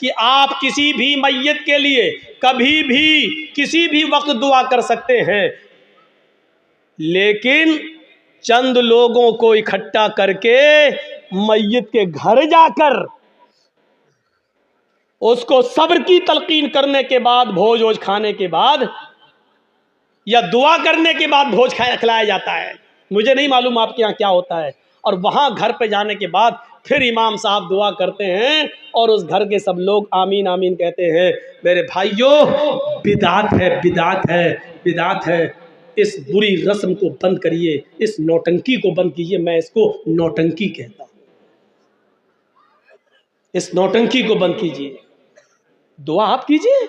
کہ آپ کسی بھی میت کے لیے کبھی بھی کسی بھی وقت دعا کر سکتے ہیں، لیکن چند لوگوں کو اکٹھا کر کے میت کے گھر جا کر اس کو صبر کی تلقین کرنے کے بعد، بھوج ووج کھانے کے بعد یا دعا کرنے کے بعد بھوج کھلایا جاتا ہے۔ مجھے نہیں معلوم آپ کے یہاں کیا ہوتا ہے۔ اور وہاں گھر پہ جانے کے بعد پھر امام صاحب دعا کرتے ہیں اور اس گھر کے سب لوگ آمین آمین کہتے ہیں۔ میرے بھائیوں، بدعت ہے، بدعت ہے، بدعت ہے۔ اس بری رسم کو بند کریے، اس نوٹنکی کو بند کیجیے۔ میں اس کو نوٹنکی کہتا ہوں۔ اس نوٹنکی کو بند کیجیے، دعا آپ کیجیے۔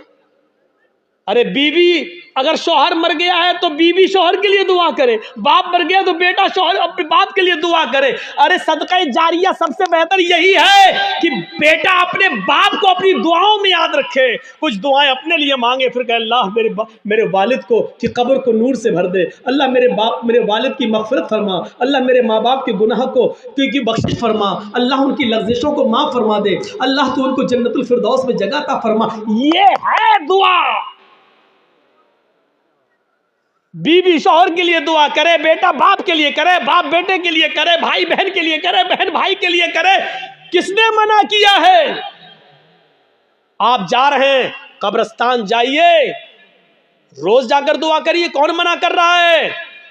ارے بیوی اگر شوہر مر گیا ہے تو بیوی شوہر کے لیے دعا کرے، باپ مر گیا تو بیٹا شوہر اپنے باپ کے لیے دعا کرے۔ ارے صدقہ جاریہ سب سے بہتر یہی ہے کہ بیٹا اپنے باپ کو اپنی دعاؤں میں یاد رکھے، کچھ دعائیں اپنے لیے مانگے، پھر کہ اللہ میرے والد کو کی قبر کو نور سے بھر دے، اللہ میرے والد کی مغفرت فرما، اللہ میرے ماں باپ کے گناہ کو کی بخشش فرما، اللہ ان کی لغزشوں کو معاف فرما دے، اللہ تو ان کو جنت الفردوس میں جگہ عطا فرما۔ یہ ہے دعا۔ بیوی شوہر کے لیے دعا کرے، بیٹا باپ کے لیے کرے، باپ بیٹے کے لیے کرے، بھائی بہن کے لیے کرے، بہن بھائی کے لیے کرے۔ کس نے منع کیا ہے؟ آپ جا رہے ہیں قبرستان، جائیے، روز جا کر دعا کریے، کون منع کر رہا ہے؟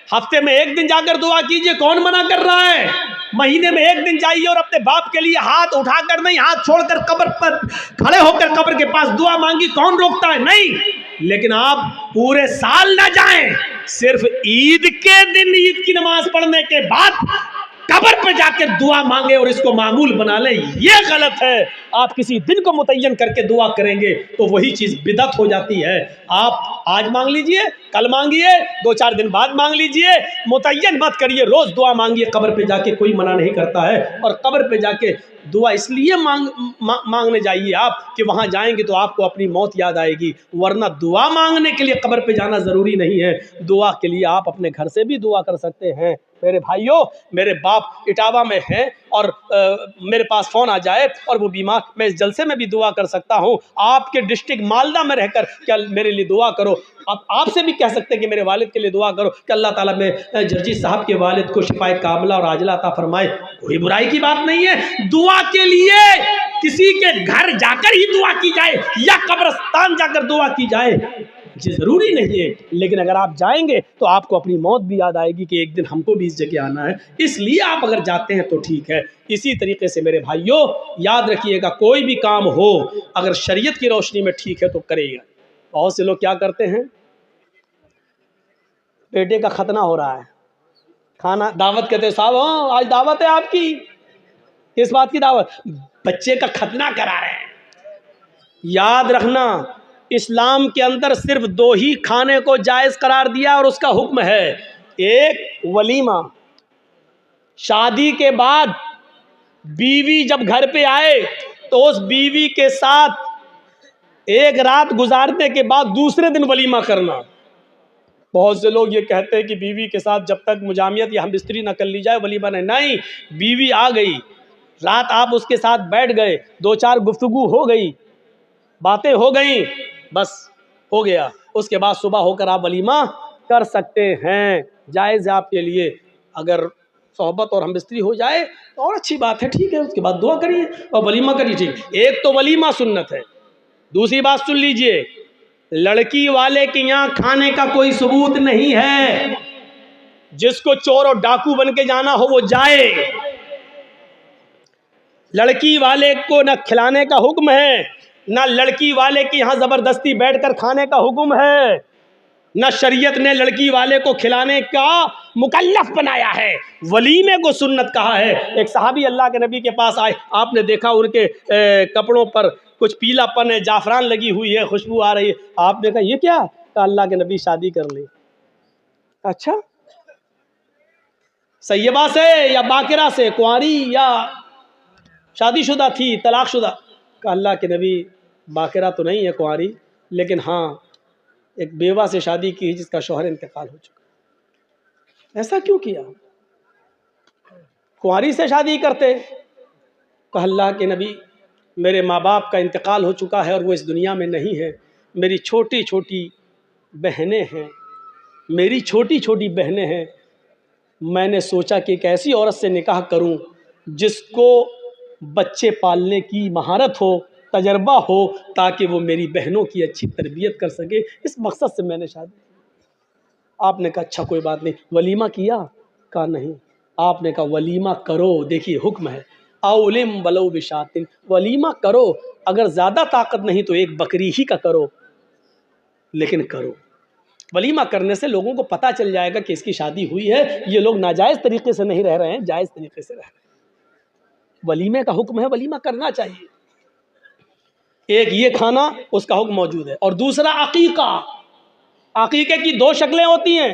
ہفتے میں ایک دن جا کر دعا کیجئے، کون منع کر رہا ہے؟ مہینے میں ایک دن جائیے اور اپنے باپ کے لیے ہاتھ اٹھا کر نہیں، ہاتھ چھوڑ کر قبر پر کھڑے ہو کر قبر کے پاس دعا مانگی، کون روکتا ہے؟ نہیں۔ لیکن آپ پورے سال نہ جائیں، صرف عید کے دن عید کی نماز پڑھنے کے بعد قبر پہ جا کے دعا مانگے اور اس کو معمول بنا لیں، یہ غلط ہے۔ آپ کسی دن کو متعین کر کے دعا کریں گے تو وہی چیز بدعت ہو جاتی ہے۔ آپ آج مانگ لیجئے، کل مانگیے، 2-4 دن بعد مانگ لیجئے، متعین مت کریے، روز دعا مانگیے قبر پہ جا کے، کوئی منع نہیں کرتا ہے۔ اور قبر پہ جا کے دعا اس لیے مانگنے جائیے آپ کہ وہاں جائیں گے تو آپ کو اپنی موت یاد آئے گی، ورنہ دعا مانگنے کے لیے قبر پہ جانا ضروری نہیں ہے۔ دعا کے لیے آپ اپنے گھر سے بھی دعا کر سکتے ہیں۔ میرے بھائیوں، میرے باپ اٹاوا میں ہیں اور میرے پاس فون آ جائے اور وہ بیمار، میں اس جلسے میں بھی دعا کر سکتا ہوں۔ آپ کے ڈسٹرکٹ مالدہ میں رہ کر کیا میرے لیے دعا کرو؟ آپ سے بھی کہہ سکتے ہیں کہ میرے والد کے لیے دعا کرو کہ اللہ تعالیٰ میں جرجی صاحب کے والد کو شفائے کاملہ اور عاجلہ عطا فرمائے۔ کوئی برائی کی بات نہیں ہے۔ دعا کے لیے کسی کے گھر جا کر ہی دعا کی جائے یا قبرستان جا کر دعا کی جائے یہ ضروری نہیں ہے، لیکن اگر آپ جائیں گے تو آپ کو اپنی موت بھی یاد آئے گی کہ ایک دن ہم کو بھی اس جگہ آنا ہے، اس لیے آپ اگر جاتے ہیں تو ٹھیک ہے۔ اسی طریقے سے میرے بھائیوں یاد رکھیے گا، کوئی بھی کام ہو اگر شریعت کی روشنی میں ٹھیک ہے تو کرے گا۔ بہت سے لوگ کیا کرتے ہیں، بیٹے کا ختنہ ہو رہا ہے، کھانا دعوت کہتے ہیں، صاحب ہاں آج دعوت ہے آپ کی، کس بات کی دعوت؟ بچے کا ختنہ کرا رہے ہیں۔ یاد رکھنا، اسلام کے اندر صرف 2 ہی کھانے کو جائز قرار دیا اور اس کا حکم ہے، ایک ولیمہ، شادی کے بعد بیوی جب گھر پہ آئے تو اس بیوی کے ساتھ ایک رات گزارنے کے بعد دوسرے دن ولیمہ کرنا۔ بہت سے لوگ یہ کہتے ہیں کہ بیوی کے ساتھ جب تک مجامعت یا ہم بستری نہ کر لی جائے ولیمہ نہیں، بیوی آ گئی، رات آپ اس کے ساتھ بیٹھ گئے، 2-4 گفتگو ہو گئی، باتیں ہو گئیں، بس ہو گیا، اس کے بعد صبح ہو کر آپ ولیمہ کر سکتے ہیں، جائز ہے آپ کے لیے۔ اگر صحبت اور ہم بستری ہو جائے تو اور اچھی بات ہے، ٹھیک ہے، اس کے بعد دعا کریے اور ولیمہ کریے، ٹھیک۔ ایک تو ولیمہ سنت ہے۔ دوسری بات سن لیجئے، لڑکی والے کے یہاں کھانے کا کوئی ثبوت نہیں ہے، جس کو چور اور ڈاکو بن کے جانا ہو وہ جائے۔ لڑکی والے کو نہ کھلانے کا حکم ہے، نہ لڑکی والے کے یہاں زبردستی بیٹھ کر کھانے کا حکم ہے، نہ شریعت نے لڑکی والے کو کھلانے کا مکلف بنایا ہے، ولیمے کو سنت کہا ہے۔ ایک صحابی اللہ کے نبی کے پاس آئے، آپ نے دیکھا ان کے کپڑوں پر کچھ پیلا پن ہے، جعفران لگی ہوئی ہے، خوشبو آ رہی ہے، آپ نے کہا یہ کیا؟ کہا اللہ کے نبی شادی کر لی۔ اچھا، سیبہ سے یا باکرہ سے، کنواری یا شادی شدہ تھی، طلاق شدہ؟ کہ اللہ کے نبی باکرہ تو نہیں ہے کنواری، لیکن ہاں ایک بیوہ سے شادی کی جس کا شوہر انتقال ہو چکا۔ ایسا کیوں کیا؟ کنواری سے شادی کرتے؟ کہ اللہ کے نبی میرے ماں باپ کا انتقال ہو چکا ہے اور وہ اس دنیا میں نہیں ہے. میری چھوٹی چھوٹی بہنیں ہیں، میری چھوٹی چھوٹی بہنیں ہیں. میں نے سوچا کہ ایک ایسی عورت سے نکاح کروں جس کو بچے پالنے کی مہارت ہو، تجربہ ہو، تاکہ وہ میری بہنوں کی اچھی تربیت کر سکے. اس مقصد سے میں نے شادی کی. آپ نے کہا اچھا کوئی بات نہیں، ولیمہ کیا؟ کہا نہیں. آپ نے کہا ولیمہ کرو. دیکھیے حکم ہے، اولم ولو بشاتن، ولیمہ کرو. اگر زیادہ طاقت نہیں تو ایک بکری ہی کا کرو، لیکن کرو. ولیمہ کرنے سے لوگوں کو پتہ چل جائے گا کہ اس کی شادی ہوئی ہے، یہ لوگ ناجائز طریقے سے نہیں رہ رہے ہیں، جائز طریقے سے رہ رہے ہیں. ولیمے کا حکم ہے، ولیمہ کرنا چاہیے. ایک یہ کھانا، اس کا حکم موجود ہے. اور دوسرا عقیقہ. عقیقے کی دو شکلیں ہوتی ہیں.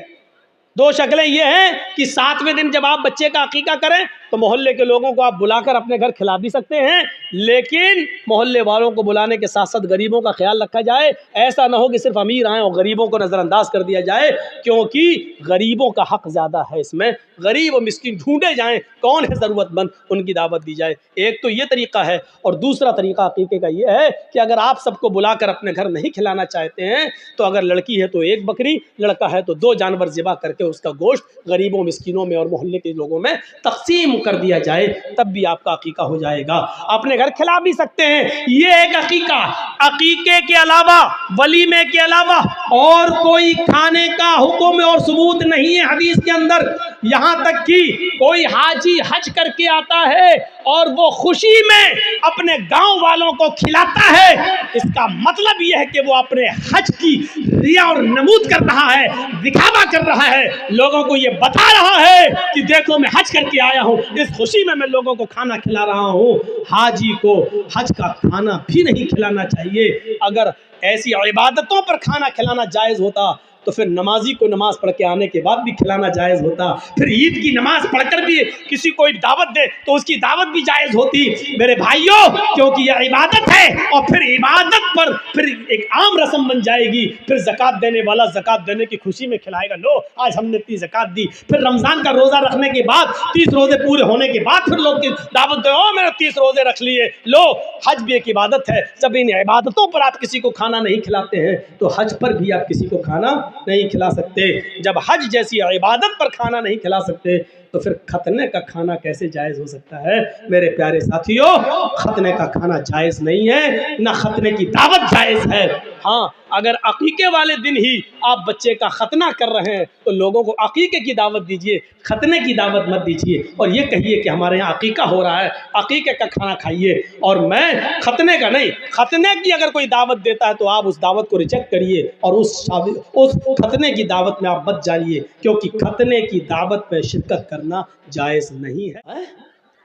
دو شکلیں یہ ہیں کہ 7ویں دن جب آپ بچے کا عقیقہ کریں تو محلے کے لوگوں کو آپ بلا کر اپنے گھر کھلا بھی سکتے ہیں، لیکن محلے والوں کو بلانے کے ساتھ ساتھ غریبوں کا خیال رکھا جائے. ایسا نہ ہو کہ صرف امیر آئیں اور غریبوں کو نظر انداز کر دیا جائے، کیونکہ غریبوں کا حق زیادہ ہے اس میں. غریب و مسکین ڈھونڈے جائیں، کون ہے ضرورت مند، ان کی دعوت دی جائے. ایک تو یہ طریقہ ہے. اور دوسرا طریقہ عقیقے کا یہ ہے کہ اگر آپ سب کو بلا کر اپنے گھر نہیں کھلانا چاہتے ہیں تو اگر لڑکی ہے تو ایک بکری، لڑکا ہے تو 2 جانور ذبح کر کے اس کا گوشت غریبوں مسکینوں میں اور محلے کے لوگوں میں تقسیم کر دیا جائے، تب بھی آپ کا عقیقہ ہو جائے گا. اپنے گھر کھلا بھی سکتے ہیں. یہ ایک عقیقہ. عقیقے کے علاوہ، ولیمے کے علاوہ اور کوئی کھانے کا حکم اور ثبوت نہیں ہے حدیث کے اندر. یہاں تک کہ کوئی حاجی حج کر کے آتا ہے اور وہ خوشی میں اپنے گاؤں والوں کو کھلاتا ہے، اس کا مطلب یہ ہے کہ وہ اپنے حج کی ریا اور نمود کر رہا ہے، دکھاوا کر رہا ہے، لوگوں کو یہ بتا رہا ہے کہ دیکھو میں حج کر کے آیا ہوں، اس خوشی میں لوگوں کو کھانا کھلا رہا ہوں. حاجی کو حج کا کھانا بھی نہیں کھلانا چاہیے. اگر ایسی عبادتوں پر کھانا کھلانا جائز ہوتا تو پھر نمازی کو نماز پڑھ کے آنے کے بعد بھی کھلانا جائز ہوتا. پھر عید کی نماز پڑھ کر بھی کسی کو دعوت دے تو اس کی دعوت بھی جائز ہوتی. میرے بھائیوں، کیونکہ یہ عبادت ہے اور پھر عبادت پر پھر ایک عام رسم بن جائے گی. پھر زکوٰۃ دینے والا زکوٰۃ دینے کی خوشی میں کھلائے گا، لو آج ہم نے 30 زکوٰۃ دی. پھر رمضان کا روزہ رکھنے کے بعد 30 روزے پورے ہونے کے بعد پھر لوگ کی دعوت دے، او میں نے 30 روزے رکھ لیے. لو حج بھی ایک عبادت ہے. جب ان عبادتوں پر آپ کسی کو کھانا نہیں کھلاتے ہیں تو حج پر بھی آپ کسی کو کھانا نہیں کھلا سکتے. جب حج جیسی عبادت پر کھانا نہیں کھلا سکتے تو پھر ختنے کا کھانا کیسے جائز ہو سکتا ہے؟ میرے پیارے ساتھیوں، ختنے کا کھانا جائز نہیں ہے، نہ ختنے کی دعوت جائز ہے. ہاں، اگر عقیقے والے دن ہی آپ بچے کا ختنہ کر رہے ہیں تو لوگوں کو عقیقے کی دعوت دیجئے، ختنے کی دعوت مت دیجئے. اور یہ کہیے کہ ہمارے یہاں عقیقہ ہو رہا ہے، عقیقے کا کھانا کھائیے. اور میں ختنے کا نہیں، ختنے کی اگر کوئی دعوت دیتا ہے تو آپ اس دعوت کو ریجیکٹ کریے اور اس ختنے کی دعوت میں آپ مت جائیے، کیونکہ ختنے کی دعوت میں شرکت کرنا جائز نہیں ہے.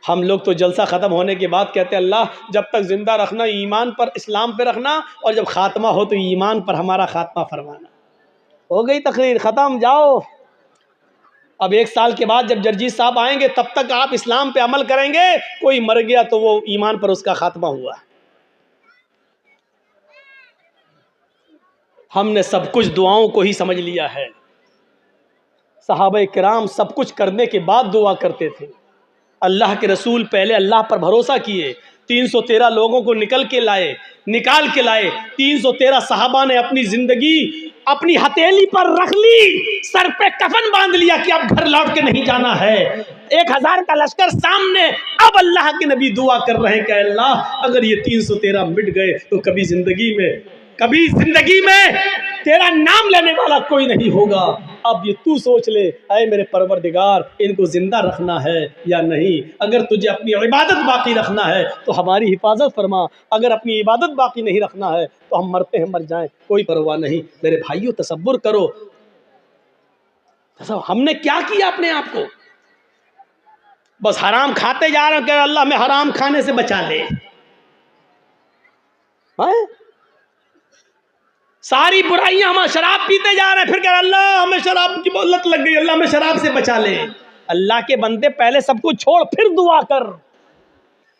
ہم لوگ تو جلسہ ختم ہونے کے بعد کہتے ہیں اللہ جب تک زندہ رکھنا ایمان پر، اسلام پہ رکھنا، اور جب خاتمہ ہو تو ایمان پر ہمارا خاتمہ فرمانا. ہو گئی تقریر، ختم، جاؤ. اب 1 سال کے بعد جب جرجیت صاحب آئیں گے تب تک آپ اسلام پہ عمل کریں گے. کوئی مر گیا تو وہ ایمان پر اس کا خاتمہ ہوا. ہم نے سب کچھ دعاؤں کو ہی سمجھ لیا ہے. صحابہ کرام سب کچھ کرنے کے بعد دعا کرتے تھے. اللہ کے رسول پہلے اللہ پر بھروسہ کیے، 313 لوگوں کو نکال کے لائے. 313 صحابہ نے اپنی زندگی اپنی ہتھیلی پر رکھ لی، سر پہ کفن باندھ لیا کہ اب گھر لوٹ کے نہیں جانا ہے. 1000 کا لشکر سامنے. اب اللہ کے نبی دعا کر رہے ہیں کہ اللہ اگر یہ 313 مٹ گئے تو کبھی زندگی میں تیرا نام لینے والا کوئی نہیں ہوگا. اب یہ تو سوچ لے اے میرے پروردگار، ان کو زندہ رکھنا ہے یا نہیں. اگر تجھے اپنی عبادت باقی رکھنا ہے تو ہماری حفاظت فرما، اگر اپنی عبادت باقی نہیں رکھنا ہے تو ہم مرتے ہیں مر جائیں، کوئی پرواہ نہیں. میرے بھائیوں تصور کرو ہم نے کیا کیا اپنے آپ کو. بس حرام کھاتے جا رہے ہیں کہ اللہ ہمیں حرام کھانے سے بچا لے. ساری برائیاں، ہم شراب پیتے جا رہے ہیں پھر کہ اللہ ہمیں شراب کی لت لگ گئی، اللہ ہمیں شراب سے بچا لے. اللہ کے بندے پہلے سب کچھ چھوڑ پھر دعا کر.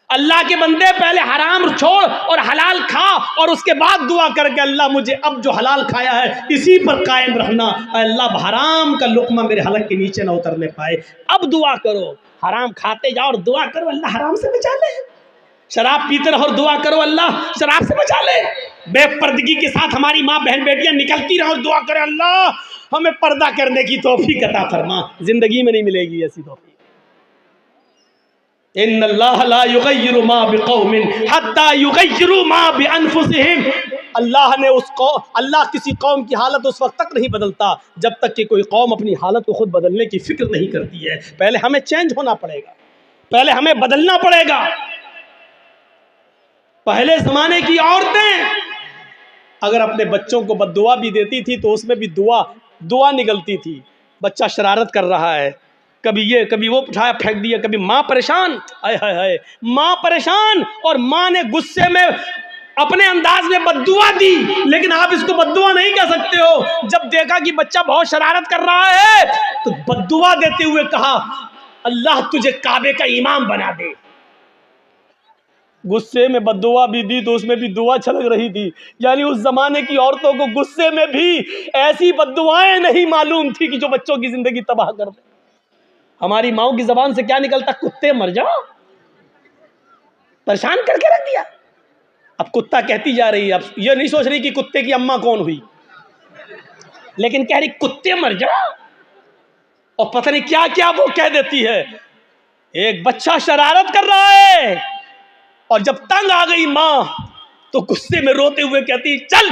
اللہ کے بندے پہلے حرام چھوڑ اور حلال کھا اور اس کے بعد دعا کر کے اللہ مجھے اب جو حلال کھایا ہے اسی پر قائم رہنا. اللہ حرام کا لقمہ میرے حلق کے نیچے نہ اترنے پائے. اب دعا کرو، حرام کھاتے جاؤ اور دعا کرو اللہ حرام سے بچا لے. شراب پیتے رہو اور دعا کرو اللہ شراب سے بچا لے. بے پردگی کے ساتھ ہماری ماں بہن بیٹیاں نکلتی رہو اور دعا کرے اللہ ہمیں پردہ کرنے کی توفیق عطا فرما. زندگی میں نہیں ملے گی ایسی توفیق. ان اللہ لا یغیر ما بقوم حتی یغیروا ما بانفسہم. اللہ کسی قوم کی حالت اس وقت تک نہیں بدلتا جب تک کہ کوئی قوم اپنی حالت کو خود بدلنے کی فکر نہیں کرتی ہے. پہلے ہمیں چینج ہونا پڑے گا, پہلے ہمیں بدلنا پڑے گا. پہلے زمانے کی عورتیں اگر اپنے بچوں کو بد دعا بھی دیتی تھی تو اس میں بھی دعا نکلتی تھی. بچہ شرارت کر رہا ہے, کبھی یہ کبھی وہ اٹھایا پھینک دیا, کبھی ماں پریشان, ہائے ماں پریشان, اور ماں نے غصے میں اپنے انداز میں بد دعا دی. لیکن آپ اس کو بد دعا نہیں کہہ سکتے ہو. جب دیکھا کہ بچہ بہت شرارت کر رہا ہے تو بد دعا دیتے ہوئے کہا اللہ تجھے کعبے کا امام بنا دے. غصے میں بد دعا بھی دی تو اس میں بھی دعا چھلک رہی تھی. یعنی اس زمانے کی عورتوں کو غصے میں بھی ایسی بد دعائیں نہیں معلوم تھی کہ جو بچوں کی زندگی تباہ کر دے. ہماری ماؤں کی زبان سے کیا نکلتا, کتے مر جاؤ, پریشان کر کے رکھ دیا. اب کتا کہتی جا رہی ہے, اب یہ نہیں سوچ رہی کہ کتے کی اماں کون ہوئی, لیکن کہہ رہی کتے مر جاؤ, اور پتہ نہیں کیا کیا وہ کہہ دیتی ہے. ایک بچہ شرارت کر رہا ہے اور جب تنگ آ گئی ماں تو غصے میں روتے ہوئے کہتی چل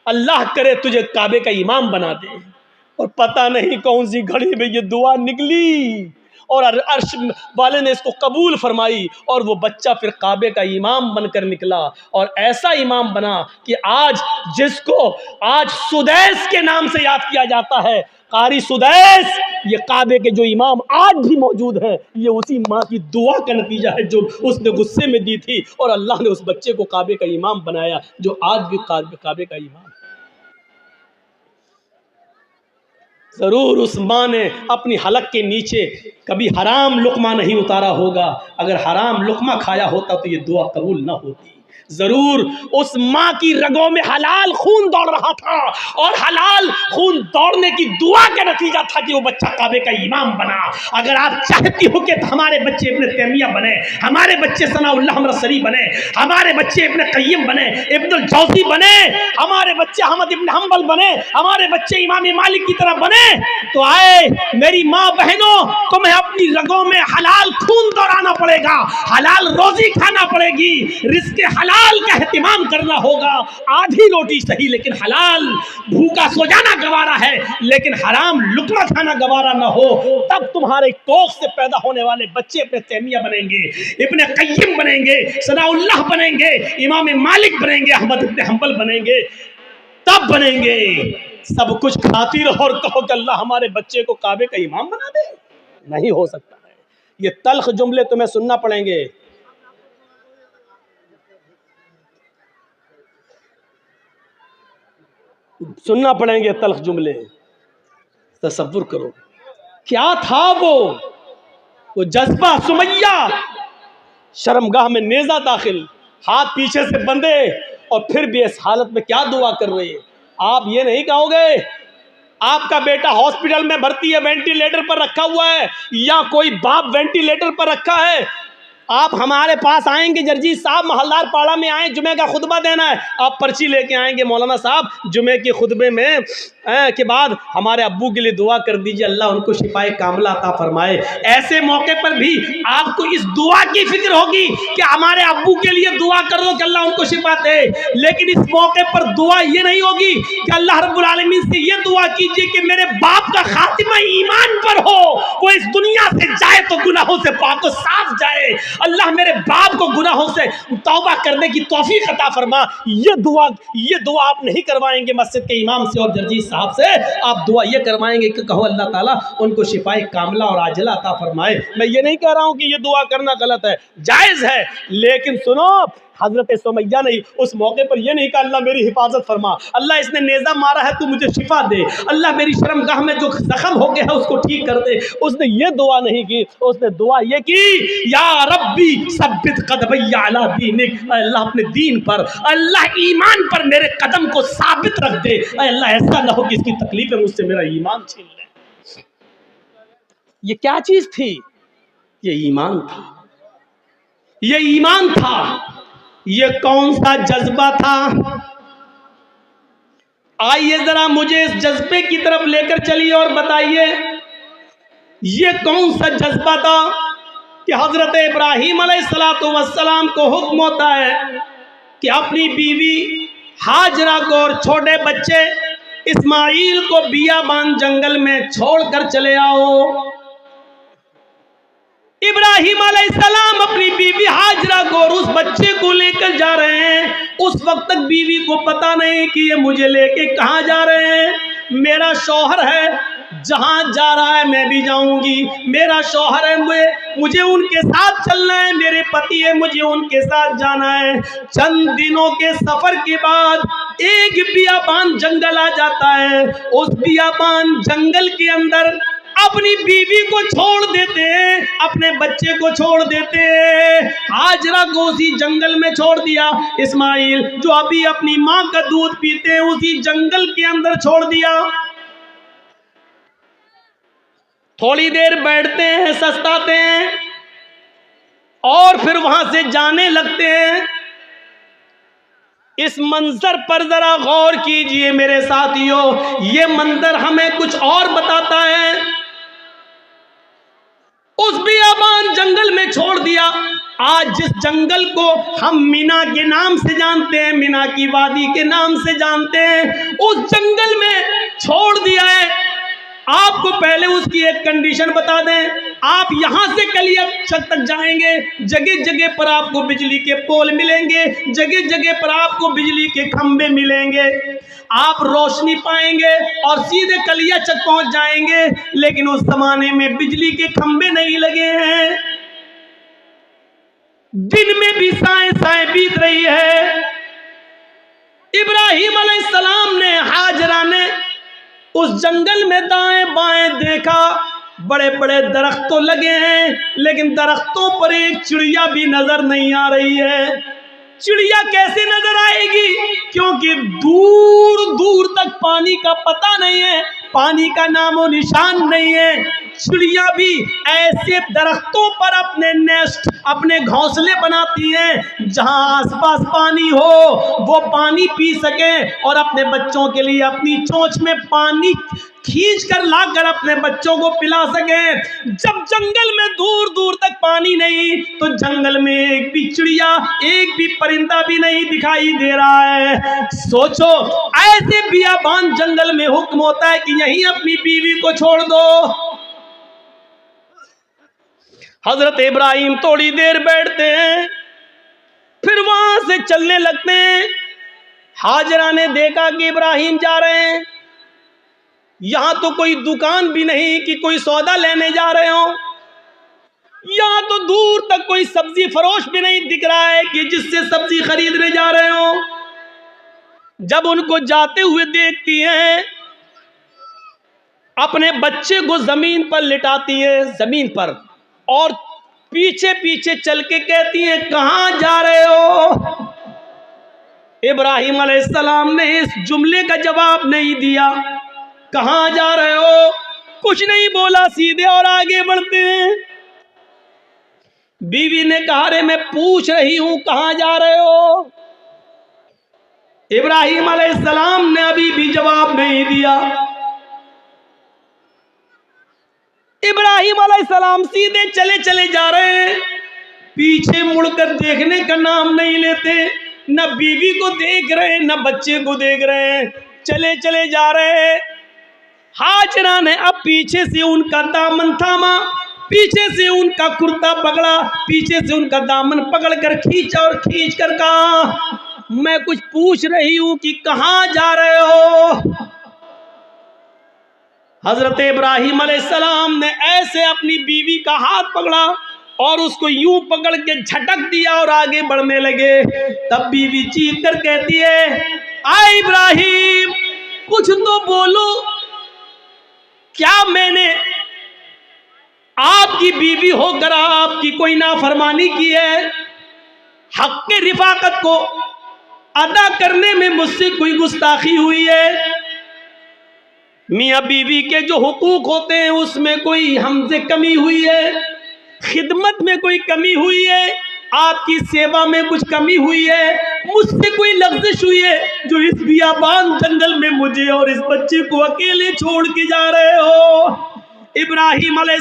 اللہ کرے تجھے کعبے کا امام بنا دے. اور پتہ نہیں کون سی گھڑی میں یہ دعا نکلی اور عرش والے نے اس کو قبول فرمائی, اور وہ بچہ پھر کعبے کا امام بن کر نکلا. اور ایسا امام بنا کہ آج جس کو آج سدیس کے نام سے یاد کیا جاتا ہے, قاری سدیس, یہ کعبے کے جو امام آج بھی موجود ہیں یہ اسی ماں کی دعا کا نتیجہ ہے جو اس نے غصے میں دی تھی, اور اللہ نے اس بچے کو کعبے کا امام بنایا جو آج بھی کعبے کا امام ہے. ضرور اس ماں نے اپنی حلق کے نیچے کبھی حرام لقمہ نہیں اتارا ہوگا. اگر حرام لقمہ کھایا ہوتا تو یہ دعا قبول نہ ہوتی. ضرور اس ماں کی رگوں میں حلال خون دوڑ رہا تھا, اور حلال خون دوڑنے کی دعا کا نتیجہ تھا کہ وہ بچہ کعبے کا امام بنا. اگر آپ چاہتی ہو کہ ہمارے بچے ابن تیمیہ بنے, ہمارے بچے ثناء اللہ مرسلی بنے, ہمارے بچے ابن قیم بنے, ابن الجوزی بنے, ہمارے بچے احمد ابن حنبل بنے, ہمارے بچے امام مالک کی طرح بنے, تو آئے میری ماں بہنوں تمہیں اپنی رگوں میں حلال خون دوڑانا پڑے گا, حلال روزی کھانا پڑے گی, رزق حلال کا اہتمام کرنا ہوگا. آدھی روٹی صحیح لیکن حلال, بھوکا سو جانا گوارا ہے لیکن حرام لقمہ کھانا گوارا نہ ہو. تب تمہارے کوکھ سے پیدا ہونے والے بچے ابن تیمیہ بنیں گے, ابن قیم بنیں گے, ثناء اللہ بنیں گے, امام مالک بنیں گے, احمد ابن حنبل بنیں گے, تب بنیں گے. سب کچھ کھاتی رہو اور کہو کہ اللہ ہمارے بچے کو کعبے کا امام بنا دے, نہیں ہو سکتا ہے. یہ تلخ جملے تمہیں سننا پڑیں گے. سننا پڑیں گے تلخ جملے. تصور کرو کیا تھا وہ جذبہ. سمیہ شرمگاہ میں نیزہ داخل, ہاتھ پیچھے سے بندھے, اور پھر بھی اس حالت میں کیا دعا کر رہے. آپ یہ نہیں کہو گے آپ کا بیٹا ہاسپٹل میں بھرتی ہے, وینٹیلیٹر پر رکھا ہوا ہے, یا کوئی باپ وینٹیلیٹر پر رکھا ہے, آپ ہمارے پاس آئیں گے جرجیت صاحب محلدار پاڑا میں آئیں, جمعے کا خطبہ دینا ہے, آپ پرچی لے کے آئیں گے مولانا صاحب جمعے کے خطبے میں کے بعد ہمارے ابو کے لیے دعا کر دیجئے اللہ ان کو شفائے کاملہ عطا فرمائے. ایسے موقع پر بھی آپ کو اس دعا کی فکر ہوگی کہ ہمارے ابو کے لیے دعا کر دو کہ اللہ ان کو شفا دے, لیکن اس موقع پر دعا یہ نہیں ہوگی کہ اللہ رب العالمین سے یہ دعا کیجئے کہ میرے باپ کا خاتمہ ایمان پر ہو, وہ اس دنیا سے جائے تو گناہوں سے پاک و صاف جائے, اللہ میرے باپ کو گناہوں سے توبہ کرنے کی توفیق عطا فرما. یہ دعا آپ نہیں کروائیں گے مسجد کے امام سے اور جرجیت صاحب سے, آپ دعا یہ کروائیں گے کہ کہو اللہ تعالیٰ ان کو شفائے کاملہ اور عاجلہ عطا فرمائے. میں یہ نہیں کہہ رہا ہوں کہ یہ دعا کرنا غلط ہے, جائز ہے, لیکن سنو حضرت سمیہ نے اس موقع پر یہ نہیں کہا اللہ میری حفاظت فرما, اللہ اس نے نیزہ مارا ہے تو مجھے شفا دے, اللہ میری شرمگاہ میں جو زخم ہو گیا ہے اس کو ٹھیک کر دے. اس نے یہ دعا نہیں کی, اس نے دعا یہ کی یا ربی ثبت قدمی علی دینک, اللہ اپنے دین پر, اللہ ایمان پر میرے قدم کو ثابت رکھ دے. اللہ ایسا نہ ہو کہ اس کی تکلیفیں مجھ سے میرا ایمان چھین لیں. یہ کیا چیز تھی؟ یہ ایمان تھا. یہ ایمان تھا، یہ کون سا جذبہ تھا؟ آئیے ذرا مجھے اس جذبے کی طرف لے کر چلیے اور بتائیے یہ کون سا جذبہ تھا کہ حضرت ابراہیم علیہ السلام کو حکم ہوتا ہے کہ اپنی بیوی ہاجرہ کو اور چھوٹے بچے اسماعیل کو بیابان جنگل میں چھوڑ کر چلے آؤ۔ ابراہیم علیہ السلام اپنی بیوی ہاجرہ کو اور اس بچے کو لے کر جا رہے ہیں۔ اس وقت تک بیوی کو پتا نہیں کہ یہ مجھے لے کے کہاں جا رہے ہیں۔ میرا شوہر ہے، جہاں جا رہا ہے میں بھی جاؤں گی، میرا شوہر ہے، مجھے ان کے ساتھ چلنا ہے، میرے پتی ہے، مجھے ان کے ساتھ جانا ہے۔ چند دنوں کے سفر کے بعد ایک بیابان جنگل آ جاتا ہے۔ اس بیابان جنگل کے اندر اپنی بیوی کو چھوڑ دیتے ہیں، اپنے بچے کو چھوڑ دیتے ہیں۔ ہاجرہ کو اسی جنگل میں چھوڑ دیا، اسماعیل جو ابھی اپنی ماں کا دودھ پیتے ہیں اسی جنگل کے اندر چھوڑ دیا۔ تھوڑی دیر بیٹھتے ہیں، سستاتے ہیں اور پھر وہاں سے جانے لگتے ہیں۔ اس منظر پر ذرا غور کیجئے میرے ساتھیوں، یہ منظر ہمیں کچھ اور بتاتا ہے۔ اس بیابان جنگل میں چھوڑ دیا۔ آج جس جنگل کو ہم مینا کے نام سے جانتے ہیں، مینا کی وادی کے نام سے جانتے ہیں، اس جنگل میں چھوڑ دیا ہے۔ آپ کو پہلے اس کی ایک کنڈیشن بتا دیں، آپ یہاں سے کلیا چک تک جائیں گے، جگہ جگہ پر آپ کو بجلی کے پول ملیں گے، جگہ جگہ پر آپ کو بجلی کے کھمبے ملیں گے، آپ روشنی پائیں گے اور سیدھے کلیا چک پہنچ جائیں گے۔ لیکن اس زمانے میں بجلی کے کھمبے نہیں لگے ہیں، دن میں بھی سائیں بیت رہی ہے۔ ابراہیم علیہ السلام نے، ہاجرہ نے اس جنگل میں دائیں بائیں دیکھا، بڑے بڑے درخت تو لگے ہیں لیکن درختوں پر ایک چڑیا بھی نظر نہیں آ رہی ہے۔ چڑیا کیسے نظر آئے گی؟ کیونکہ دور دور تک پانی کا پتہ نہیں ہے، پانی کا نام و نشان نہیں ہے۔ چڑیا بھی ایسے درختوں پر اپنے نیسٹ، اپنے گھونسلے بناتی ہیں جہاں آس پاس پانی ہو، وہ پانی پی سکیں اور اپنے بچوں کے لیے اپنی چونچ میں پانی کھینچ کر لا کر اپنے بچوں کو پلا سکیں۔ جب جنگل میں دور دور تک پانی نہیں تو جنگل میں ایک بھی چڑیا، ایک بھی پرندہ بھی نہیں دکھائی دے رہا ہے۔ سوچو، ایسے بیابان جنگل میں حکم ہوتا ہے کہ یہیں اپنی بیوی کو چھوڑ دو۔ حضرت ابراہیم تھوڑی دیر بیٹھتے ہیں، پھر وہاں سے چلنے لگتے ہیں۔ ہاجرہ نے دیکھا کہ ابراہیم جا رہے ہیں، یہاں تو کوئی دکان بھی نہیں کہ کوئی سودا لینے جا رہے ہوں، یہاں تو دور تک کوئی سبزی فروش بھی نہیں دکھ رہا ہے کہ جس سے سبزی خریدنے جا رہے ہوں۔ جب ان کو جاتے ہوئے دیکھتی ہیں، اپنے بچے کو زمین پر لٹاتی ہے، زمین پر، اور پیچھے پیچھے چل کے کہتی ہیں کہاں جا رہے ہو؟ ابراہیم علیہ السلام نے اس جملے کا جواب نہیں دیا، کہاں جا رہے ہو کچھ نہیں بولا، سیدھے اور آگے بڑھتے ہیں۔ بیوی نے کہا رے میں پوچھ رہی ہوں کہاں جا رہے ہو؟ ابراہیم علیہ السلام نے ابھی بھی جواب نہیں دیا۔ ابراہیم علیہ السلام سیدھے چلے چلے جا رہے ہیں، پیچھے مڑ کر دیکھنے کا نام نہیں لیتے، نہ بیوی کو دیکھ رہے ہیں نہ بچے کو دیکھ رہے ہیں، چلے چلے جا رہے ہیں۔ ہاجرہ نے اب پیچھے سے ان کا دامن تھاما، پیچھے سے ان کا کرتا پکڑا، پیچھے سے ان کا دامن پکڑ کر کھینچا اور کھینچ کر کہا میں کچھ پوچھ رہی ہوں کہ کہاں جا رہے ہو؟ حضرت ابراہیم علیہ السلام نے ایسے اپنی بیوی کا ہاتھ پکڑا اور اس کو یوں پکڑ کے جھٹک دیا اور آگے بڑھنے لگے۔ تب بیوی چیخ کر کہتی ہے اے ابراہیم کچھ تو بولو، کیا میں نے آپ کی بیوی ہو کر آپ کی کوئی نافرمانی کی ہے؟ حق کے رفاقت کو ادا کرنے میں مجھ سے کوئی گستاخی ہوئی ہے؟ میاں بیوی کے جو حقوق ہوتے ہیں اس میں کوئی ہم سے کمی ہوئی ہے؟ خدمت میں کوئی کمی ہوئی ہے؟ آپ کی سیوا میں کچھ کمی ہوئی ہے، مجھ سے کوئی لغزش ہوئی ہے جو اس بیابان جنگل میں مجھے اور اس بچے کو اکیلے چھوڑ کے جا رہے ہو؟ ابراہیم علیہ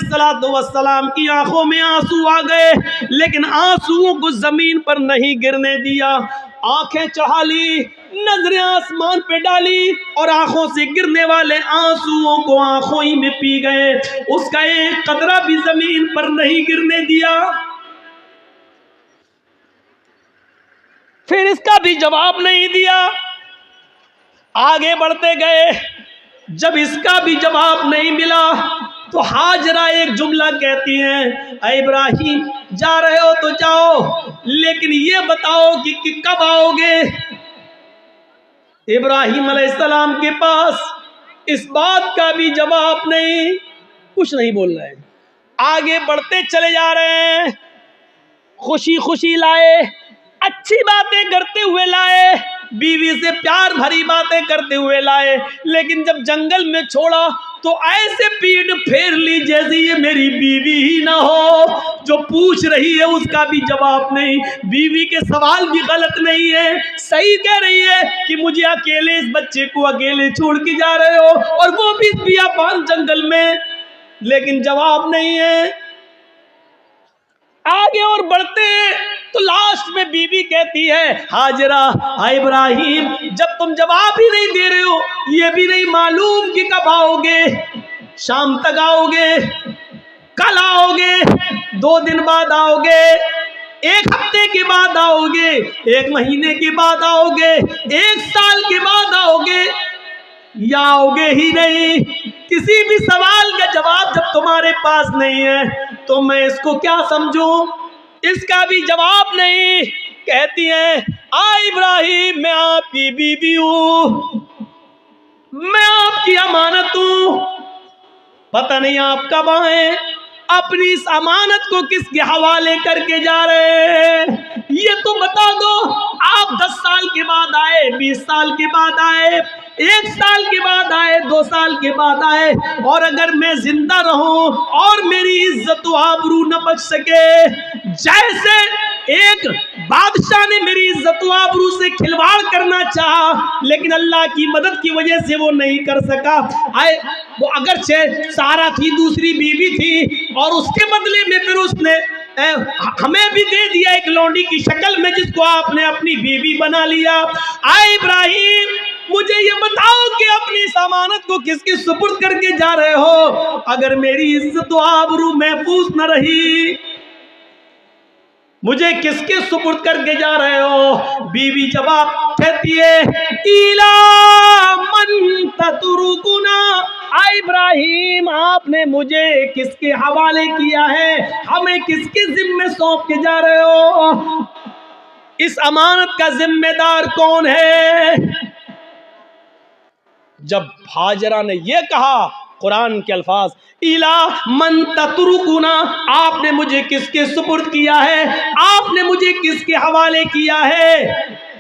السلام کی آنکھوں میں آنسو آ گئے، لیکن آنسوؤں کو زمین پر نہیں گرنے دیا، آنکھیں چڑھا لی، نظریں آسمان پہ ڈالی اور آنکھوں سے گرنے والے آنسوؤں کو آنکھوں ہی میں پی گئے، اس کا ایک قطرہ بھی زمین پر نہیں گرنے دیا۔ پھر اس کا بھی جواب نہیں دیا، آگے بڑھتے گئے، جب اس کا بھی جواب نہیں ملا تو ہاجرہ ایک جملہ کہتی ہیں، اے ابراہیم جا رہے ہو تو جاؤ، لیکن یہ بتاؤ کہ کب آؤ گے؟ ابراہیم علیہ السلام کے پاس اس بات کا بھی جواب نہیں، کچھ نہیں بول رہے ہیں، آگے بڑھتے چلے جا رہے ہیں، خوشی خوشی لائے، اچھی باتیں کرتے ہوئے لائے، بیوی سے پیار بھری باتیں کرتے ہوئے لائے، لیکن جب جنگل میں چھوڑا تو ایسے پیٹ پھیر لی جیسے یہ میری بیوی ہی نہ ہو، جو پوچھ رہی ہے اس کا بھی جواب نہیں، بیوی کے سوال بھی غلط نہیں ہے، صحیح کہہ رہی ہے کہ مجھے اکیلے اس بچے کو اکیلے چھوڑ کے جا رہے ہو، اور وہ بھی بیابان جنگل میں، لیکن جواب نہیں ہے۔ آگے اور بڑھتے ہیں تو لاسٹ میں بیوی کہتی ہے، ہاجرہ اے ابراہیم جب تم جواب ہی نہیں دے رہے ہو، یہ بھی نہیں معلوم کہ کب آؤ گے، شام تک آؤ گے، کل آؤ گے، 2 دن بعد آؤ گے، 1 ہفتے کے بعد آؤ گے، 1 مہینے کے بعد آؤ گے، 1 سال کے بعد آؤ گے، یا آؤ گے ہی نہیں؟ کسی بھی سوال کا جواب جب تمہارے پاس نہیں ہے تو میں اس کو کیا سمجھوں؟ اس کا بھی جواب نہیں۔ کہتی ہیں، ابراہیم میں آپ کی بیوی ہوں، میں آپ کی امانت ہوں، پتہ نہیں آپ کب آئیں، اپنی اس امانت کو کس کے حوالے کر کے جا رہے ہیں؟ یہ تو بتا دو، آپ 10 سال کے بعد آئے، 20 سال کے بعد آئے، 1 سال کے بعد آئے، 2 سال کے بعد آئے، اور اگر میں زندہ رہوں اور میری عزت و آبرو نہ بچ سکے، جیسے ایک بادشاہ نے میری عزت و آبرو سے کھلواڑ کرنا چاہا لیکن اللہ کی مدد کی وجہ سے وہ نہیں کر سکا، وہ اگرچہ سارا تھی، دوسری بیوی تھی، اور اس کے بدلے میں پھر اس نے ہمیں بھی دے دیا ایک لونڈی کی شکل میں، جس کو آپ نے اپنی بیوی بنا لیا۔ اے ابراہیم مجھے یہ بتاؤ کہ اپنی اس امانت کو کس کے سپرد کر کے جا رہے ہو؟ اگر میری عزت و آبرو محفوظ نہ رہی، مجھے کس کے سپرد کر کے جا رہے ہو؟ بیوی جواب کہتی ہے، ایلا من تترکنا، اے ابراہیم آپ نے مجھے کس کے حوالے کیا ہے؟ ہمیں کس کے ذمہ سونپ کے جا رہے ہو؟ اس امانت کا ذمہ دار کون ہے؟ جب ہاجرہ نے یہ کہا، قرآن کے الفاظ، ایلا من تترکنا، آپ نے مجھے کس کے سپرد کیا ہے، آپ نے مجھے کس کے حوالے کیا ہے؟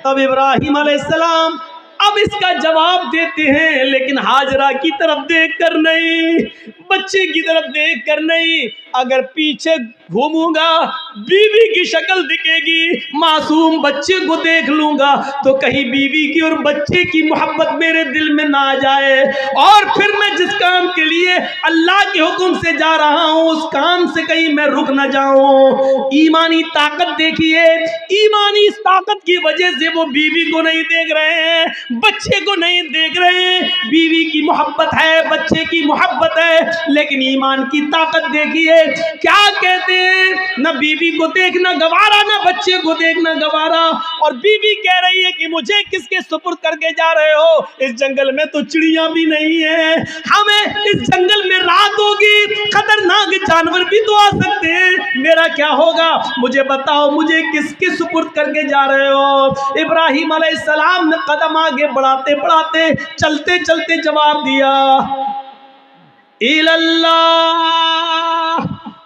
تب ابراہیم علیہ السلام اب اس کا جواب دیتے ہیں، لیکن ہاجرہ کی طرف دیکھ کر نہیں، بچے کی طرف دیکھ کر نہیں۔ اگر پیچھے گھوموں گا بیوی کی شکل دکھے گی، معصوم بچے کو دیکھ لوں گا تو کہیں بیوی کی اور بچے کی محبت میرے دل میں نہ آ جائے، اور پھر میں جس کام کے لیے اللہ کے حکم سے جا رہا ہوں اس کام سے کہیں میں رک نہ جاؤں۔ ایمانی طاقت دیکھیے، ایمانی اس طاقت کی وجہ سے وہ بیوی کو نہیں دیکھ رہے ہیں، بچے کو نہیں دیکھ رہے ہیں، بیوی کی محبت ہے، بچے کی محبت ہے، لیکن ایمان کی طاقت دیکھیے کیا کہتے ہیں، نہ بیوی کو دیکھنا گوارا، نہ بچے کو دیکھنا گوارا، اور بیوی کہہ رہی ہے کہ مجھے کس کے سپرد کر کے جا رہے ہو؟ اس جنگل میں تو چڑیاں بھی نہیں ہیں، ہمیں اس جنگل میں رات ہوگی، خطرناک جانور بھی تو آ سکتے ہیں، میرا کیا ہوگا؟ مجھے بتاؤ مجھے کس کے سپرد کر کے جا رہے ہو؟ ابراہیم علیہ السلام نے قدم آگے بڑھاتے بڑھاتے چلتے چلتے جواب دیا، اللہ،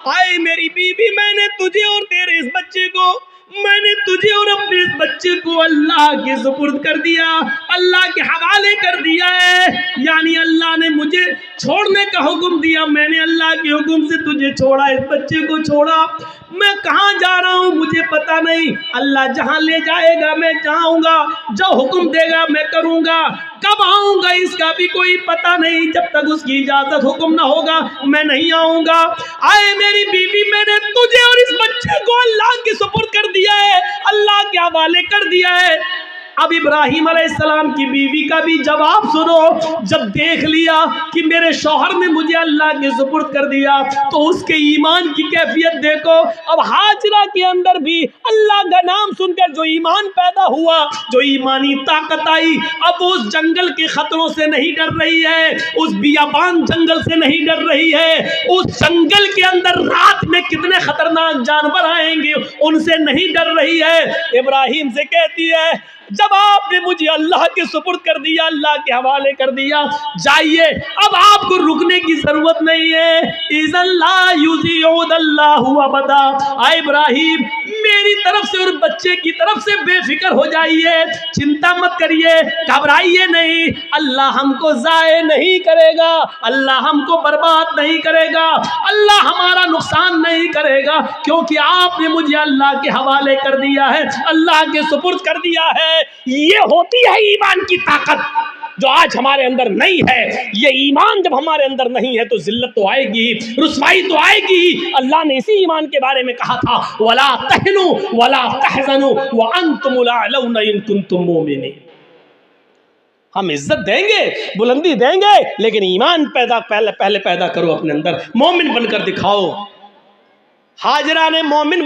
اے میری بیوی میں نے تجھے اور تیرے اس بچے کو، میں نے تجھے اور اپنے اس بچے کو اللہ کے سپرد کر دیا، اللہ کے حوالے کر دیا ہے، یعنی اللہ نے مجھے چھوڑنے کا حکم دیا، میں نے اللہ کے حکم سے تجھے چھوڑا، اس بچے کو چھوڑا، میں کہاں جا رہا ہوں مجھے پتا نہیں، اللہ جہاں لے جائے گا میں جاؤں گا، جو حکم دے گا میں کروں گا، کب آؤں گا اس کا بھی کوئی پتا نہیں، جب تک اس کی اجازت حکم نہ ہوگا میں نہیں آؤں گا۔ آئے میری بیوی، میں نے تجھے اور اس بچے کو اللہ کے سپرد کر دیا ہے، اللہ کے حوالے کر دیا ہے۔ اب ابراہیم علیہ السلام کی بیوی کا بھی جواب سنو، جب دیکھ لیا کہ میرے شوہر نے مجھے اللہ کے سپرد کر دیا تو اس کے ایمان کی کیفیت دیکھو۔ اب ہاجرہ کے اندر بھی اللہ کا نام سن کر جو ایمان پیدا ہوا، جو ایمانی طاقت آئی، اب وہ اس جنگل کے خطروں سے نہیں ڈر رہی ہے، اس بیابان جنگل سے نہیں ڈر رہی ہے، اس جنگل کے اندر رات میں کتنے خطرناک جانور آئیں گے ان سے نہیں ڈر رہی ہے۔ ابراہیم سے کہتی ہے جب آپ نے مجھے اللہ کے سپرد کر دیا، اللہ کے حوالے کر دیا، جائیے، اب آپ کو رکنے کی ضرورت نہیں ہے۔ اِذَن لَا يُضِيعُ اللَّهُ أَبَدًا۔ اے ابراہیم، میری طرف سے اور بچے کی طرف سے بے فکر ہو جائیے، چنتا مت کریے، گھبرائیے نہیں، اللہ ہم کو ضائع نہیں کرے گا، اللہ ہم کو برباد نہیں کرے گا، اللہ ہمارا نقصان نہیں کرے گا، کیونکہ آپ نے مجھے اللہ کے حوالے کر دیا ہے، اللہ کے سپرد کر دیا ہے۔ یہ ہوتی ہے ایمان کی طاقت جو آج ہمارے اندر نہیں ہے۔ یہ ایمان جب ہمارے اندر نہیں ہے تو ذلت تو آئے گی، رسوائی تو آئے گی۔ اللہ نے اسی ایمان کے بارے میں کہا تھا وَلَا تَهِنُوا وَلَا تَحْزَنُوا وَأَنْتُمُ الْأَعْلَوْنَ إِن كُنتُم مُؤْمِنِينَ۔ ہم عزت دیں گے، بلندی دیں گے، لیکن ایمان پہلے پیدا کرو اپنے اندر، مومن بن کر دکھاؤ۔ ہاجرہ نے مومنہ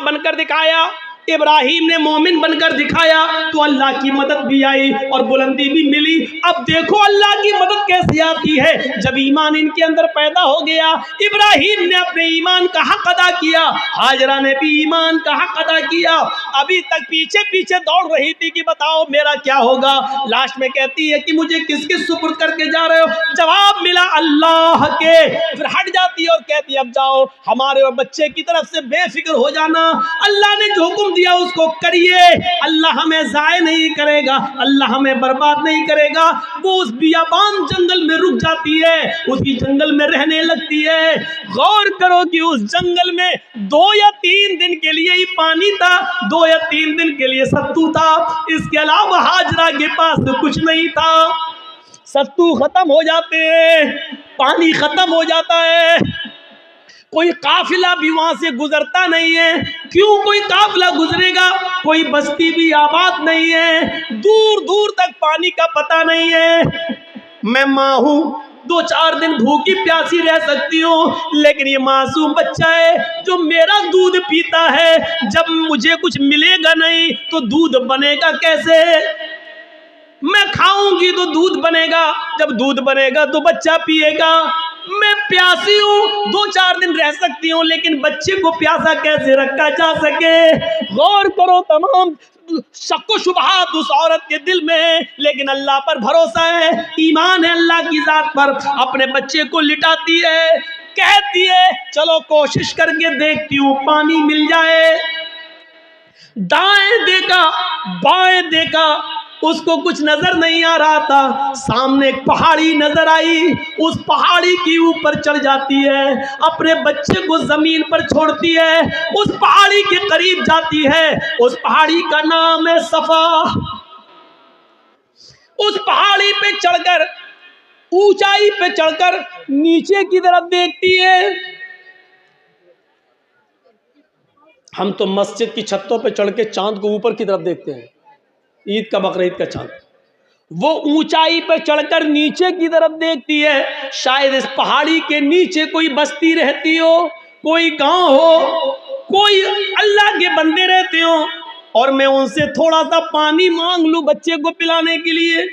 بن کر دکھایا، ابراہیم نے مومن بن کر دکھایا، تو اللہ کی مدد بھی آئی اور بلندی بھی ملی۔ اب دیکھو اللہ کی مدد کیسے آتی ہے، جب ایمان ان کے اندر پیدا ہو گیا، ابراہیم نے اپنے ایمان کا حق ادا کیا، ہاجرہ نے بھی ایمان کا حق ادا کیا۔ ابھی تک پیچھے پیچھے دوڑ رہی تھی کہ بتاؤ میرا کیا ہوگا، لاسٹ میں کہتی ہے کہ مجھے کس کس سپرد کر کے جا رہے ہو، جواب ملا اللہ کے، پھر ہٹ جاتی ہے اور کہتی ہے اب جاؤ ہمارے اور بچے کی طرف سے بے فکر ہو جانا، اللہ نے جو حکم دیا اس کو کریے، اللہ ہمیں ضائع نہیں کرے گا، اللہ ہمیں برباد نہیں کرے گا۔ وہ اس بیابان جنگل میں رک جاتی ہے، اسی جنگل میں رہنے لگتی ہے۔ غور کرو کہ اس جنگل میں 2 یا 3 دن کے لیے ہی پانی تھا، 2 یا 3 دن کے لیے ستو تھا، اس کے علاوہ ہاجرہ کے پاس کچھ نہیں تھا۔ ستو ختم ہو جاتے ہیں، پانی ختم ہو جاتا ہے، کوئی قافلہ بھی وہاں سے گزرتا نہیں ہے۔ کیوں کوئی قافلہ گزرے گا، کوئی بستی بھی آباد نہیں ہے، دور دور تک پانی کا پتہ نہیں ہے۔ میں ماں ہوں، 2-4 دن بھوکی پیاسی رہ سکتی ہوں، لیکن یہ معصوم بچہ ہے جو میرا دودھ پیتا ہے، جب مجھے کچھ ملے گا نہیں تو دودھ بنے گا کیسے؟ میں کھاؤں گی تو دودھ بنے گا، جب دودھ بنے گا تو بچہ پیے گا۔ میں پیاسی ہوں، 2-4 دن رہ سکتی ہوں، لیکن بچے کو پیاسا کیسے رکھا جا سکے؟ غور کرو، تمام شک و شبہات اس عورت کے دل میں ہے، لیکن اللہ پر بھروسہ ہے، ایمان ہے اللہ کی ذات پر۔ اپنے بچے کو لٹاتی ہے، کہتی ہے چلو کوشش کر کے دیکھتی ہوں پانی مل جائے۔ دائیں دیکھا، بائیں دیکھا، اس کو کچھ نظر نہیں آ رہا تھا۔ سامنے ایک پہاڑی نظر آئی، اس پہاڑی کی اوپر چڑھ جاتی ہے، اپنے بچے کو زمین پر چھوڑتی ہے، اس پہاڑی کے قریب جاتی ہے۔ اس پہاڑی کا نام ہے صفا۔ اس پہاڑی پہ چڑھ کر، اونچائی پہ چڑھ کر نیچے کی طرف دیکھتی ہے۔ ہم تو مسجد کی چھتوں پہ چڑھ کے چاند کو اوپر کی طرف دیکھتے ہیں، عید کا بقرعید کا چاند۔ وہ اونچائی پہ چڑھ کر نیچے کی طرف دیکھتی ہے، شاید اس پہاڑی کے نیچے کوئی بستی رہتی ہو، کوئی گاؤں ہو، کوئی اللہ کے بندے رہتے ہوں، اور میں ان سے تھوڑا سا پانی مانگ لوں بچے کو پلانے کے لیے۔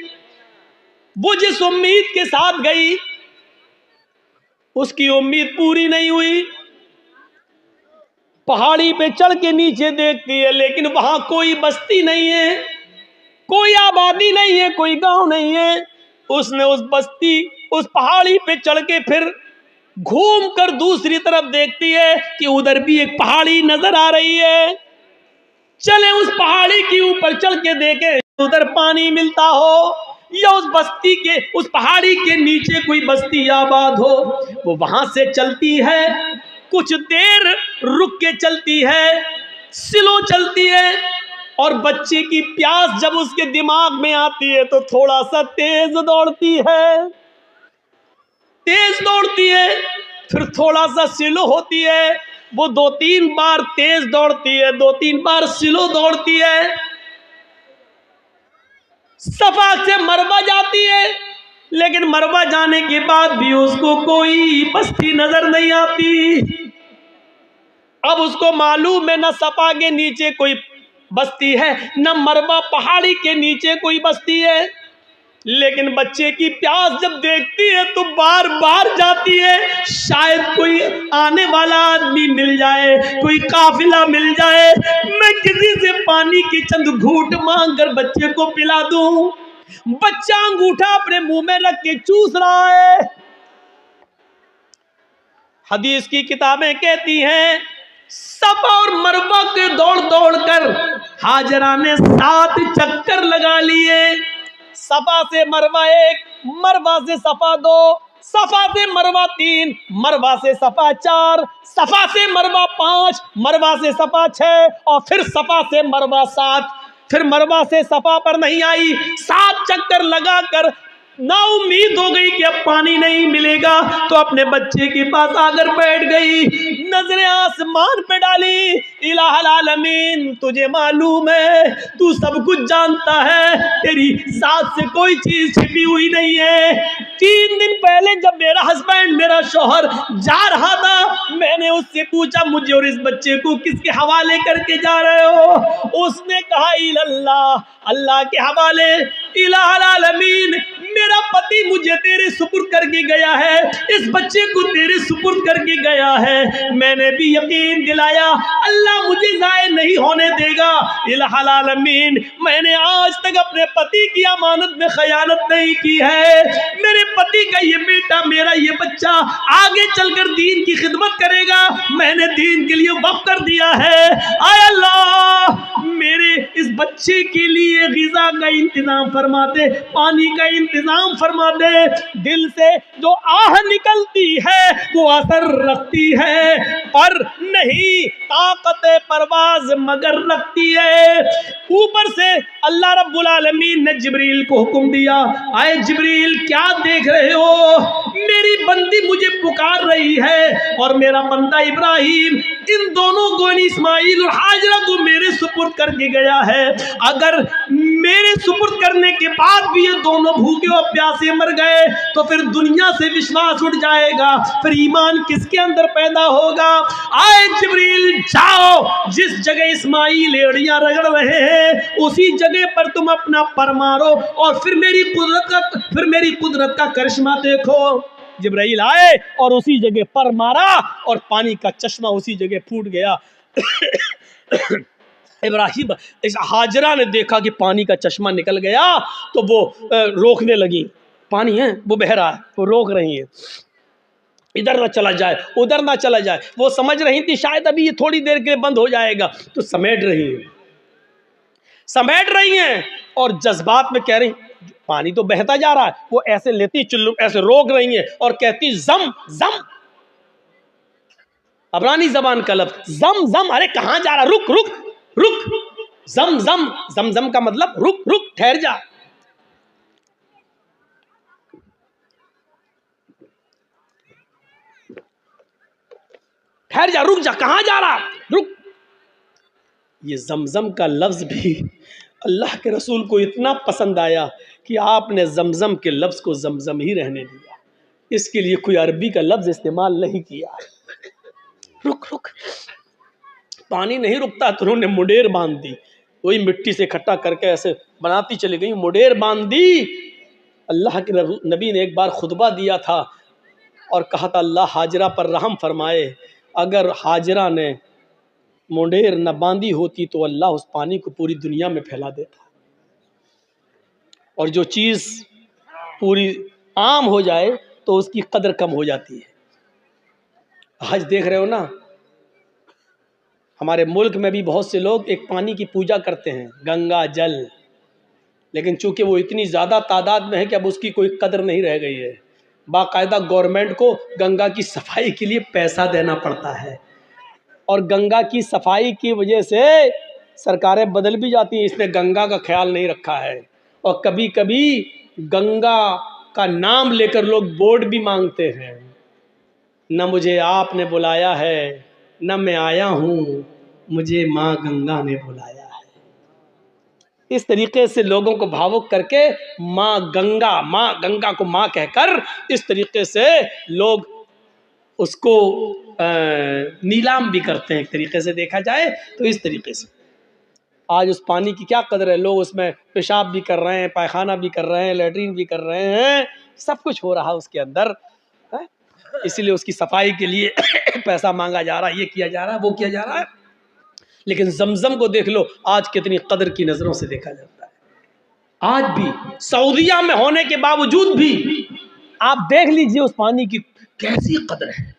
وہ جس امید کے ساتھ گئی، اس کی امید پوری نہیں ہوئی۔ پہاڑی پہ چڑھ کے نیچے دیکھتی ہے، لیکن وہاں کوئی بستی نہیں ہے، کوئی آبادی نہیں ہے، کوئی گاؤں نہیں ہے۔ اس نے اس بستی، اس پہاڑی پہ چڑھ کے پھر گھوم کر دوسری طرف دیکھتی ہے کہ ادھر بھی ایک پہاڑی نظر آ رہی ہے، چلے اس پہاڑی کے اوپر چڑھ کے دیکھیں ادھر پانی ملتا ہو، یا اس بستی کے، اس پہاڑی کے نیچے کوئی بستی آباد ہو۔ وہ وہاں سے چلتی ہے، کچھ دیر رک کے چلتی ہے، سلو چلتی ہے، اور بچے کی پیاس جب اس کے دماغ میں آتی ہے تو تھوڑا سا تیز دوڑتی ہے، تیز دوڑتی ہے، پھر تھوڑا سا سلو ہوتی ہے، وہ 2-3 بار تیز دوڑتی ہے، 2-3 بار سلو دوڑتی ہے، صفا سے مروہ جاتی ہے، لیکن مروہ جانے کے بعد بھی اس کو کوئی بستی نظر نہیں آتی۔ اب اس کو معلوم ہے نہ صفا کے نیچے کوئی بستی ہے، نہ مروہ پہاڑی کے نیچے کوئی بستی ہے، لیکن بچے کی پیاس جب دیکھتی ہے تو بار بار جاتی ہے، شاید کوئی آنے والا آدمی مل جائے، کوئی قافلہ مل جائے، میں کسی سے پانی کی چند گھونٹ مانگ کر بچے کو پلا دوں۔ بچہ انگوٹھا اپنے منہ میں رکھ کے چوس رہا ہے۔ حدیث کی کتابیں کہتی ہیں صفا اور مروہ کے دوڑ دوڑ کر ہاجرہ نے 7 چکر لگا لیے، صفا سے مروہ 1، مروہ سے صفا 2، صفا سے مروہ 3، مروہ سے صفا 4، صفا سے مروہ 5، مروہ سے صفا 6، اور پھر صفا سے مروہ 7۔ پھر مروہ سے صفا پر نہیں آئی، 7 چکر لگا کر نا امید ہو گئی کہ اب پانی نہیں ملے گا، تو اپنے بچے کے پاس آ کر بیٹھ گئی، نظریں آسمان پہ ڈالی، الہ العالمین تجھے معلوم ہے، تو سب کچھ جانتا ہے، تیری ذات سے کوئی چیز چھپی ہوئی نہیں ہے۔ 3 دن پہلے جب میرا ہسبینڈ، میرا شوہر جا رہا تھا، میں نے اس سے پوچھا مجھے اور اس بچے کو کس کے حوالے کر کے جا رہے ہو؟ اس نے کہا اللہ، اللہ کے حوالے، الہ العالمین میرا پتی مجھے تیرے سپرد کر کے گیا ہے، اس بچے کو تیرے سپرد کر کے گیا ہے، میں نے بھی یقین دلایا اللہ مجھے ضائع نہیں ہونے دے گا، الہ العالمین میں نے آج تک اپنے پتی کی امانت میں خیانت نہیں کی ہے، میرے پتی کا یہ بیٹا، میرا یہ بچہ آگے چل کر دین کی خدمت کرے گا، میں نے دین کے لیے وقف کر دیا ہے، اے اللہ میرے اس بچے کے لیے غذا کا انتظام فرما دے، پانی کا انتظام فرما دے۔ دل سے جو آہ نکلتی ہے وہ اثر رکھتی ہے، پر نہیں طاقت پرواز مگر رکھتی ہے۔ اوپر سے اللہ رب العالمین نے جبریل کو حکم دیا، اے جبریل کیا دیکھ رہے ہو؟ میری بندی مجھے پکار رہی ہے، اور میرا بندہ ابراہیم ان دونوں کو، اسماعیل اور ہاجرہ کو میرے سپرد کر کے گیا ہے، اگر میرے سپرد کرنے کے بعد بھی یہ دونوں بھوکے اور پیاسے مر گئے تو پھر دنیا سے وشواس اٹھ جائے گا، پھر ایمان کس کے اندر پیدا ہوگا؟ آئے جبریل جاؤ، جس جگہ اسماعیل ایڑیاں رگڑ رہے ہیں اسی جگہ پر تم اپنا پر مارو، اور پھر میری قدرت کا کرشمہ دیکھو۔ جبرائیل آئے اور اسی جگہ پر مارا اور پانی کا چشمہ اسی جگہ پھوٹ گیا۔ ابراہیم ہاجرہ نے دیکھا کہ پانی کا چشمہ نکل گیا تو وہ روکنے لگی، پانی ہے وہ بہہ رہا ہے، وہ روک رہی ہیں ادھر نہ چلا جائے ادھر نہ چلا جائے، وہ سمجھ رہی تھی شاید ابھی یہ تھوڑی دیر کے بند ہو جائے گا، تو سمیٹ رہی ہیں اور جذبات میں کہہ رہی پانی تو بہتا جا رہا ہے، وہ ایسے لیتی چلو ایسے روک رہی ہیں اور کہتی زم زم، عبرانی زبان کا لفظ زم زم، ارے کہاں جا رہا، رک رک رک، زم زم، زم زم کا مطلب رک رک، ٹھہر جا، ٹھہر جا، رک جا، کہاں جا رہا، رک۔ یہ زمزم کا لفظ بھی اللہ کے رسول کو اتنا پسند آیا کہ آپ نے زمزم کے لفظ کو زمزم ہی رہنے دیا، اس کے لیے کوئی عربی کا لفظ استعمال نہیں کیا۔ رک رک، پانی نہیں رکتا تو انہوں نے مڈیر باندھ دی، وہی مٹی سے اکٹھا کر کے ایسے بناتی چلی گئی، مڈیر باندھ دی۔ اللہ کے نبی نے ایک بار خطبہ دیا تھا اور کہا تھا اللہ ہاجرہ پر رحم فرمائے، اگر ہاجرہ نے مڈیر نہ باندھی ہوتی تو اللہ اس پانی کو پوری دنیا میں پھیلا دیتا، اور جو چیز پوری عام ہو جائے تو اس کی قدر کم ہو جاتی ہے۔ آج دیکھ رہے ہو نا، ہمارے ملک میں بھی بہت سے لوگ ایک پانی کی پوجا کرتے ہیں، گنگا جل، لیکن چونکہ وہ اتنی زیادہ تعداد میں ہے کہ اب اس کی کوئی قدر نہیں رہ گئی ہے۔ باقاعدہ گورنمنٹ کو گنگا کی صفائی کے لیے پیسہ دینا پڑتا ہے، اور گنگا کی صفائی کی وجہ سے سرکاریں بدل بھی جاتی ہیں، اس نے گنگا کا خیال نہیں رکھا ہے، اور کبھی کبھی گنگا کا نام لے کر لوگ ووٹ بھی مانگتے ہیں۔ نہ مجھے آپ نے بلایا ہے نہ میں آیا ہوں، مجھے ماں گنگا نے بلایا ہے۔ اس طریقے سے لوگوں کو بھاوک کر کے ماں گنگا کو ماں کہہ کر اس طریقے سے لوگ اس کو نیلام بھی کرتے ہیں، ایک طریقے سے دیکھا جائے تو اس طریقے سے۔ آج اس پانی کی کیا قدر ہے، لوگ اس میں پیشاب بھی کر رہے ہیں، پائخانہ بھی کر رہے ہیں، لیٹرین بھی کر رہے ہیں، سب کچھ ہو رہا ہے اس کے اندر، اسی لیے اس کی صفائی کے لیے پیسہ مانگا جا رہا ہے، یہ کیا جا رہا ہے، وہ کیا جا رہا ہے۔ لیکن زمزم کو دیکھ لو آج کتنی قدر کی نظروں سے دیکھا جاتا ہے۔ آج بھی سعودیہ میں ہونے کے باوجود بھی آپ دیکھ لیجئے اس پانی کی کیسی قدر ہے۔